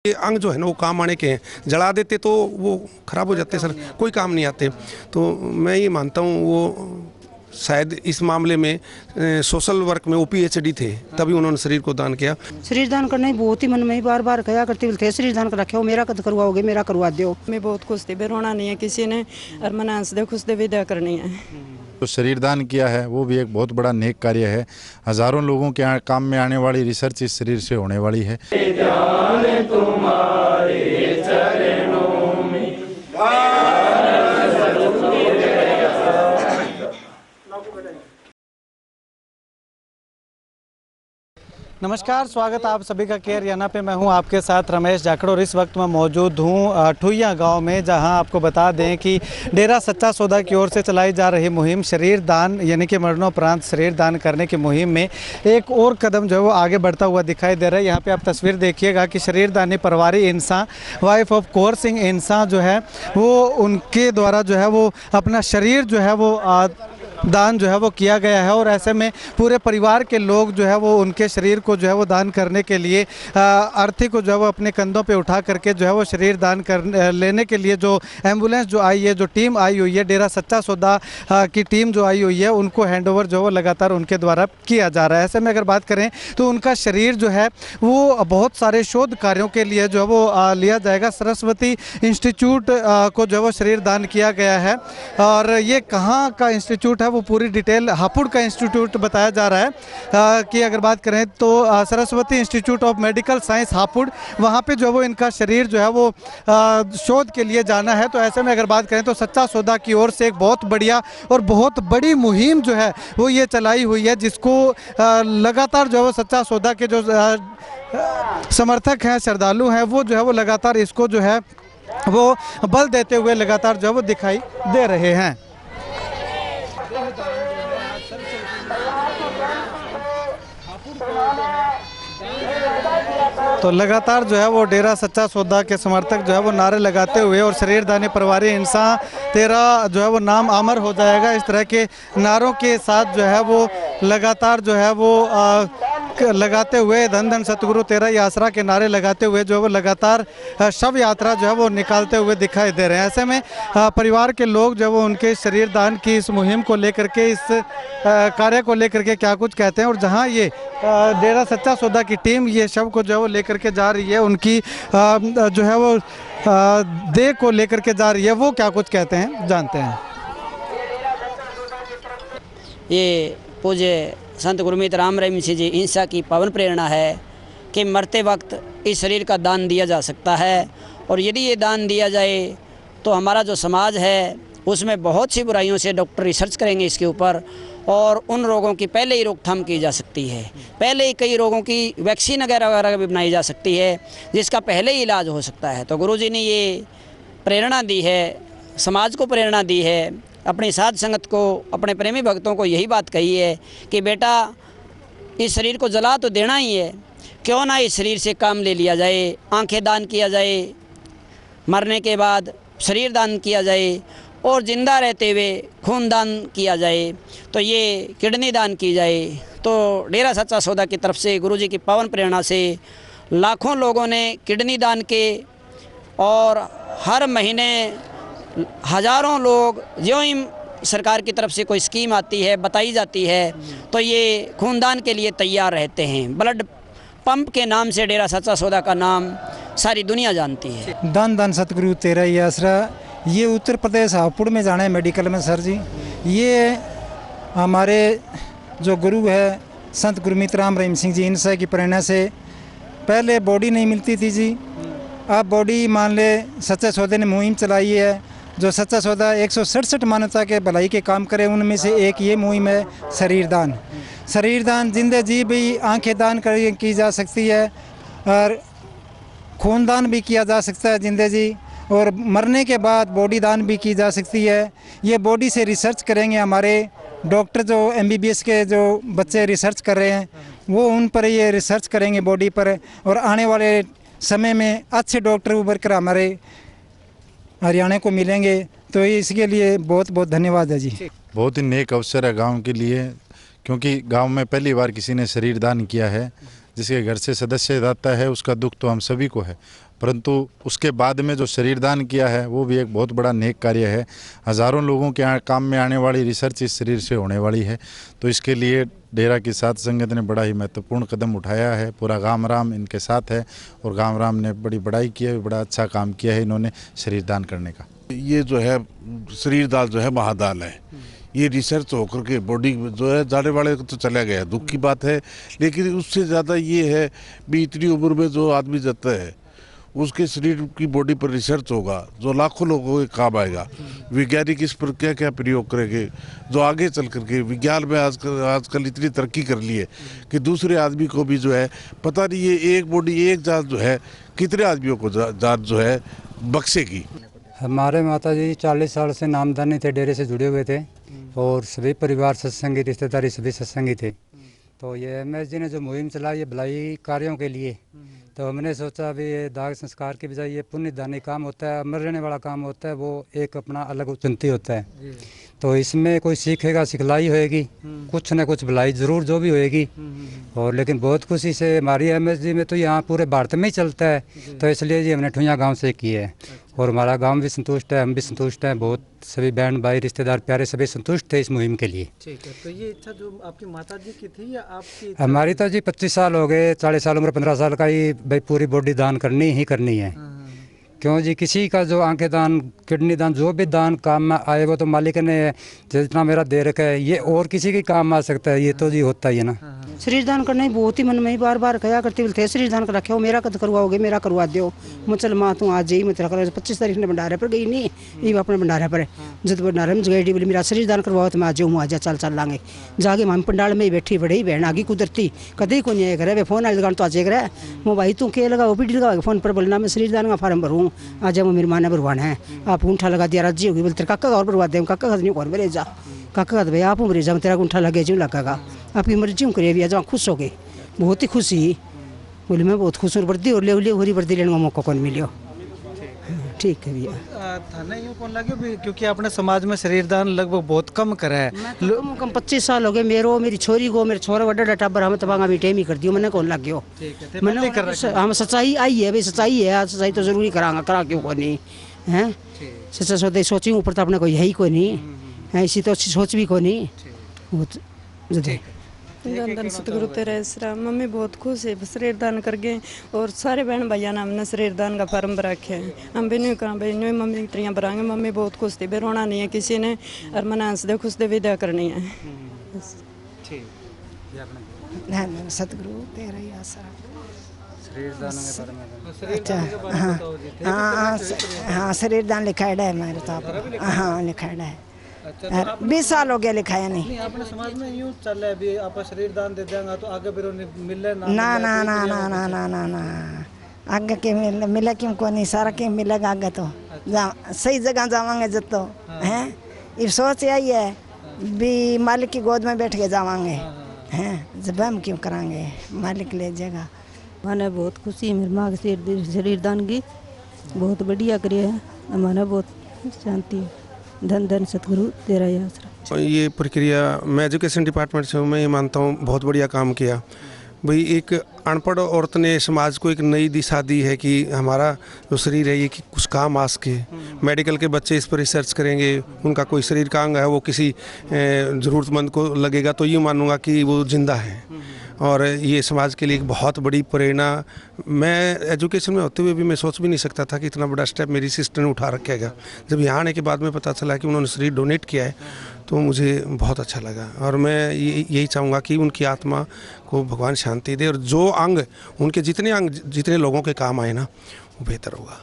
ये अंग जो है ना वो काम आने के हैं, जला देते तो वो खराब हो जाते सर, कोई काम नहीं आते। तो मैं ये मानता हूँ वो शायद इस मामले में सोशल वर्क में वो PhD थे, तभी उन्होंने शरीर को दान किया। शरीर दान करना ही बहुत ही मन में बार बार कहा करते थे, शरीर दान कर रखे मेरा कद करवाओगे, मेरा करवा दो। मैं बहुत खुश थी, रोना नहीं है किसी ने, और मना हंस दे खुश दे विदा करनी है। तो शरीर दान किया है वो भी एक बहुत बड़ा नेक कार्य है। हजारों लोगों के काम में आने वाली रिसर्च इस शरीर से होने वाली है। नमस्कार, स्वागत आप सभी का केयर याना पे। मैं हूं आपके साथ रमेश जाखड़ और इस वक्त मैं मौजूद हूं ठुइया गांव में, जहां आपको बता दें कि डेरा सच्चा सौदा की ओर से चलाई जा रही मुहिम शरीर दान यानी कि मरणोपरांत शरीर दान करने की मुहिम में एक और कदम जो है वो आगे बढ़ता हुआ दिखाई दे रहा है। यहाँ पे आप तस्वीर देखिएगा कि शरीर दानी परवारी इंसान वाइफ ऑफ कौर सिंह इंसान जो है वो उनके द्वारा जो है वो अपना शरीर जो है वो दान जो है वो किया गया है। और ऐसे में पूरे परिवार के लोग जो है वो उनके शरीर को जो है वो दान करने के लिए अर्थी को जो है वो अपने कंधों पे उठा करके जो है वो शरीर दान कर लेने के लिए जो एम्बुलेंस जो आई है, जो टीम आई हुई है, डेरा सच्चा सौदा की टीम जो आई हुई है, उनको हैंडओवर जो है वो लगातार उनके द्वारा किया जा रहा है। ऐसे में अगर बात करें तो उनका शरीर जो है वो बहुत सारे शोध कार्यों के लिए जो है वो लिया जाएगा। सरस्वती इंस्टीट्यूट को जो है वो शरीर दान किया गया है। और ये कहाँ का इंस्टीट्यूट है वो पूरी डिटेल हापुड़ का इंस्टीट्यूट बताया जा रहा है कि अगर बात करें तो Saraswati institute of medical science Hapur, वहाँ पे जो वो इनका शरीर जो है वो शोध के लिए जाना है। तो ऐसे में अगर बात करें तो सच्चा सौदा की ओर से एक बहुत बढ़िया और बहुत बड़ी मुहिम जो है वो ये चलाई हुई है, जिसको लगातार जो है वो सच्चा सौदा के जो समर्थक हैं, श्रद्धालु हैं, वो जो है वो लगातार इसको जो है वो बल देते हुए लगातार जो है वो दिखाई दे रहे हैं। तो लगातार जो है वो डेरा सच्चा सौदा के समर्थक जो है वो नारे लगाते हुए और शरीर दानी परवारी इंसान तेरा जो है वो नाम अमर हो जाएगा, इस तरह के नारों के साथ जो है वो लगातार जो है वो लगाते हुए धन धन सतगुरु तेरा ही आसरा के नारे लगाते हुए जो है वो लगातार शव यात्रा जो है वो निकालते हुए दिखाई दे रहे हैं। ऐसे में परिवार के लोग जो है वो उनके शरीर दान की इस मुहिम को लेकर के, इस कार्य को लेकर के क्या कुछ कहते हैं, और जहां ये डेरा सच्चा सौदा की टीम ये शव को जो है वो लेकर के जा रही है, उनकी जो है वो देह को लेकर के जा रही है, वो क्या कुछ कहते हैं जानते हैं। ये पूज्य संत गुरमीत राम रहीम सिंह जी इंसा की पावन प्रेरणा है कि मरते वक्त इस शरीर का दान दिया जा सकता है, और यदि ये दान दिया जाए तो हमारा जो समाज है उसमें बहुत सी बुराइयों से डॉक्टर रिसर्च करेंगे इसके ऊपर, और उन रोगों की पहले ही रोकथाम की जा सकती है। पहले ही कई रोगों की वैक्सीन वगैरह भी बनाई जा सकती है, जिसका पहले ही इलाज हो सकता है। तो गुरुजी ने ये प्रेरणा दी है, समाज को प्रेरणा दी है, अपनी साध संगत को, अपने प्रेमी भक्तों को यही बात कही है कि बेटा इस शरीर को जला तो देना ही है, क्यों ना इस शरीर से काम ले लिया जाए, आंखें दान किया जाए, मरने के बाद शरीर दान किया जाए, और ज़िंदा रहते हुए खून दान किया जाए, तो ये किडनी दान की जाए। तो डेरा सच्चा सौदा की तरफ से गुरुजी की पावन प्रेरणा से लाखों लोगों ने किडनी दान के, और हर महीने हज़ारों लोग जो ही सरकार की तरफ से कोई स्कीम आती है, बताई जाती है, तो ये खूनदान के लिए तैयार रहते हैं। ब्लड पंप के नाम से डेरा सच्चा सौदा का नाम सारी दुनिया जानती है। धन धन सतगुरु तेरा ही आसरा, ये उत्तर प्रदेश हापुड़ में जाना है मेडिकल में सर जी। ये हमारे जो गुरु है संत गुरमीत राम रहीम सिंह जी इंसा की प्रेरणा से पहले बॉडी नहीं मिलती थी जी, अब बॉडी मान ले सच्चे सौदे ने मुहिम चलाई है। जो सच्चा सौदा 167 मानवता के भलाई के काम करे, उनमें से एक ये मुहिम है शरीर दान। शरीर दान जिंदे जी भी आंखें दान की जा सकती है, और खून दान भी किया जा सकता है जिंदे जी, और मरने के बाद बॉडी दान भी की जा सकती है। ये बॉडी से रिसर्च करेंगे हमारे डॉक्टर, जो MBBS के जो बच्चे रिसर्च कर रहे हैं वो उन पर ये रिसर्च करेंगे बॉडी पर, और आने वाले समय में अच्छे डॉक्टर उभर कर हमारे हरियाणा को मिलेंगे। तो इसके लिए बहुत बहुत धन्यवाद है जी। बहुत ही नेक अवसर है गांव के लिए, क्योंकि गांव में पहली बार किसी ने शरीर दान किया है, जिसके घर से सदस्य जाता है उसका दुख तो हम सभी को है, परंतु उसके बाद में जो शरीर दान किया है वो भी एक बहुत बड़ा नेक कार्य है। हज़ारों लोगों के काम में आने वाली रिसर्च इस शरीर से होने वाली है। तो इसके लिए डेरा की साथ संगत ने बड़ा ही महत्वपूर्ण कदम उठाया है। पूरा गांव राम इनके साथ है और गांव राम ने बड़ी बड़ाई की है, बड़ा अच्छा काम किया है इन्होंने शरीर दान करने का। ये जो है शरीर दान जो है महादान है। ये रिसर्च होकर के बॉडी जो है जाने वाले को तो चला गया, दुख की बात है, लेकिन उससे ज़्यादा ये है भी इतनी उम्र में जो आदमी जाता है उसके शरीर की बॉडी पर रिसर्च होगा जो लाखों लोगों के काम आएगा। वैज्ञानिक इस पर क्या क्या प्रयोग करेंगे जो आगे चल करके विज्ञान में आजकल इतनी तरक्की कर ली है कि दूसरे आदमी को भी जो है पता नहीं ये एक बॉडी एक जान जो है कितने आदमियों को जान जो है बख्शेगी। हमारे माता जी 40 साल से नामदानी थे, डेरे से जुड़े हुए थे और सभी परिवार सत्संगी, रिश्तेदारी सभी सत्संगी थे। तो ये MS जी ने जो मुहिम चलाई ये भलाई कार्यों के लिए, तो हमने सोचा अभी ये दाग संस्कार के बजाय ये पुण्य दानी काम होता है, अमर रहने वाला काम होता है, वो एक अपना अलग उन्नति होता है। तो इसमें कोई सीखेगा, सिखलाई होएगी, कुछ न कुछ भलाई ज़रूर जो भी होएगी। और लेकिन बहुत खुशी से हमारी MS जी में तो यहाँ पूरे भारत में ही चलता है, तो इसलिए जी हमने ठुइयाँ गांव से की है और हमारा गांव भी संतुष्ट है, हम भी संतुष्ट हैं, बहुत सभी बहन भाई रिश्तेदार प्यारे सभी संतुष्ट थे इस मुहिम के लिए। ठीक है, तो ये इच्छा जो आपकी माता जी की थी या आपकी? हमारी तो जी 25 साल हो गए, 40 साल उम्र 15 साल का ही भाई पूरी बॉडी दान करनी ही करनी है। क्यों जी, किसी का जो आंखें दान, किडनी दान, जो भी दान काम में आए वो तो मालिक ने जितना मेरा दे रखा है ये और किसी के काम आ सकता है, ये तो जी होता ही है ना। शरीर दान करना ही बहुत ही मन में ही बार बार कहा करती थे, शरीर दान कर रखे हो, मेरा कद करवाओगे, मेरा करवा दो। मैं चल माँ तू आज ही मैं तेरा करा। 25 तारीख ने भंडारे पर गई नहीं, ये अपने भंडारे पर जब भंडारे में गई बोली मेरा शरीर दान करवाओ तो मैं आज हूँ, आज चल लाँगे जाके मामी पंडाल में ही बैठी बड़ी बहन आगे कुदरती कदे को नहीं करे फोन आई दुकान तो आज रहा मैं भाई तू के लगा ओपीडी लगा फोन पर बोलना मैं शरीर दान का फार्म भरूँ, आज मैं मेरी माँ ने भरवाना है, आप अंगूठा लगा दिया राजी होगी, बोलते काका का और भरवा दे, काका का नहीं और मेरे जा, काका का भाई आप मेरे जा तेरा अंगूठा लगे जो लगेगा आपकी मर्जी हूँ करे जहाँ खुश हो गए, बहुत ही खुशी बोली मैं बहुत खुश हूँ। वर्दी और ले हो रही वर्दी लेने का मौका कौन मिलो। ठीक है भैया, थाना यूँ कौन लगे भी क्योंकि आपने समाज में शरीर दान लगभग बहुत कम करा है। कम कम 25 साल हो गए मेरो, मेरी छोरी को, मेरे छोरा बड़ा टाबर हम तबांगा भी टेम ही कर दियो, मैंने कौन लग गयो। मैंने हम सच्चाई आई है भाई, सच्चाई है, सच्चाई तो जरूरी करांगा, करा क्यों को नहीं है। सच्चा सोच सोची ऊपर तो अपने कोई है ही कोई नहीं है, इसी तो अच्छी सोच भी को नहीं। धन सतगुरु तेरा इसरा मम्मी बहुत खुश है शरीर दान कर गए और सारे बहन भैया ने हमने शरीर दान का फॉर्म भर रखे हैं। हम भी नहीं कहा भाई नहीं मम्मी तरियाँ भराएंगे, मम्मी बहुत खुश थी, रोना नहीं है किसी ने और मना हंस दे खुश दे विदा करनी है। सतगुरु तेरा ही आसरा। हाँ शरीर दान लिखाया है मेरे तो, हाँ लिखाया है 20 साल हो गया लिखाया नहीं। अपने समाज में यूँ चल रहा है अभी आप शरीर दान दे देंगे तो आगे फिर मिले ना ना ना ना ना ना ना ना आगे के मिले क्यों को नहीं, सारा क्यों मिलेगा आगे तो सही जगह जावांगे जब तो हैं, ये सोच यही है भी मालिक की गोद में बैठ के जावांगे हैं, जब हम क्यों करांगे, मालिक ले जाएगा। मैंने बहुत खुशी है मेरी माँ के शरीर दान की, बहुत बढ़िया करिए है, हमारा बहुत शांति है। धन धन सतगुरु तेरा ही आसरा। ये प्रक्रिया मैं एजुकेशन डिपार्टमेंट से हूँ, मैं ये मानता हूँ बहुत बढ़िया काम किया भाई। एक अनपढ़ औरत ने समाज को एक नई दिशा दी है कि हमारा जो शरीर है ये कि कुछ काम आ सके। मेडिकल के बच्चे इस पर रिसर्च करेंगे, उनका कोई शरीर का अंग है वो किसी ज़रूरतमंद को लगेगा तो ये मानूंगा कि वो जिंदा है, और ये समाज के लिए एक बहुत बड़ी प्रेरणा। मैं एजुकेशन में होते हुए भी मैं सोच भी नहीं सकता था कि इतना बड़ा स्टेप मेरी सिस्टर ने उठा रखा है। जब यहाँ आने के बाद में पता चला कि उन्होंने शरीर डोनेट किया है तो मुझे बहुत अच्छा लगा, और मैं यही चाहूँगा कि उनकी आत्मा को भगवान शांति दे, और जो अंग उनके जितने लोगों के काम आए ना वो बेहतर होगा।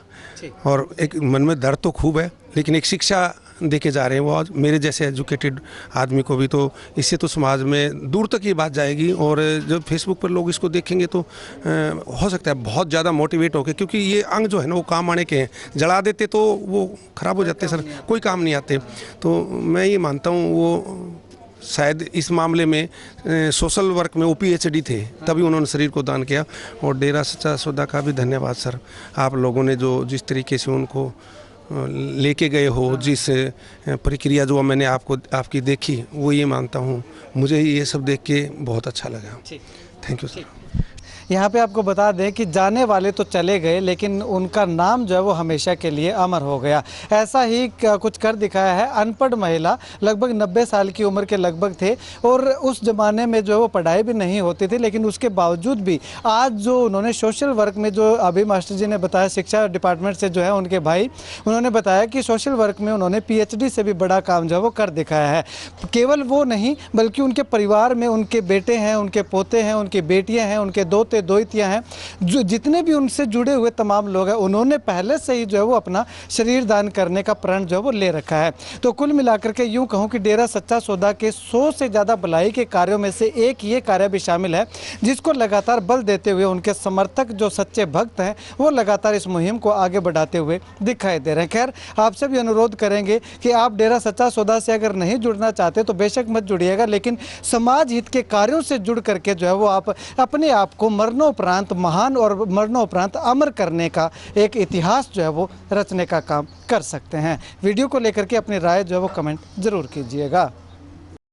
और एक मन में दर्द तो खूब है, लेकिन एक शिक्षा देके जा रहे हैं वो आज मेरे जैसे एजुकेटेड आदमी को भी, तो इससे तो समाज में दूर तक ये बात जाएगी। और जब फेसबुक पर लोग इसको देखेंगे तो हो सकता है बहुत ज़्यादा मोटिवेट होके, क्योंकि ये अंग जो है ना वो काम आने के हैं, जला देते तो वो ख़राब हो जाते सर, कोई काम नहीं आते। तो मैं ये मानता हूँ वो शायद इस मामले में सोशल वर्क में वो PhD थे, तभी उन्होंने शरीर को दान किया। और डेरा सच्चा सौदा का भी धन्यवाद सर, आप लोगों ने जो जिस तरीके से उनको लेके गए हो, जिस प्रक्रिया जो मैंने आपकी देखी, वो ये मानता हूँ मुझे ये सब देख के बहुत अच्छा लगा। Thank you sir. यहाँ पे आपको बता दें कि जाने वाले तो चले गए लेकिन उनका नाम जो है वो हमेशा के लिए अमर हो गया। ऐसा ही कुछ कर दिखाया है। अनपढ़ महिला, लगभग 90 साल की उम्र के लगभग थे और उस ज़माने में जो है वो पढ़ाई भी नहीं होती थी, लेकिन उसके बावजूद भी आज जो उन्होंने सोशल वर्क में, जो अभी मास्टर जी ने बताया शिक्षा डिपार्टमेंट से जो है उनके भाई, उन्होंने बताया कि सोशल वर्क में उन्होंने PhD से भी बड़ा काम जो है वो कर दिखाया है। केवल वो नहीं बल्कि उनके परिवार में उनके बेटे हैं, उनके पोते हैं, उनकी बेटियां हैं, उनके दोते दोहितियां हैं, जो जितने भी उनसे जुड़े हुए तमाम लोग हैं, उन्होंने पहले से ही जो है वो अपना शरीर दान करने का प्रण जो है वो ले रखा है। तो कुल मिलाकर के यूँ कहूँ कि डेरा सच्चा सौदा के 100 से ज़्यादा भलाई के कार्यों में से एक ये कार्य भी शामिल है, जिसको लगातार बल देते हुए उनके समर्थक जो सच्चे भक्त हैं वो लगातार इस मुहिम को आगे बढ़ाते हुए दिखाई दे रहे हैं। खैर, आपसे भी अनुरोध करेंगे कि आप डेरा सच्चा सौदा से अगर नहीं जुड़ना चाहते तो बेशक मत जुड़िएगा, लेकिन समाज हित के कार्यों से जुड़ करके जो है वो आप अपने आप को मरणोपरांत महान और मरणोपरांत अमर करने का एक इतिहास जो है वो रचने का काम कर सकते हैं। वीडियो को लेकर के अपनी राय जो है वो कमेंट जरूर कीजिएगा।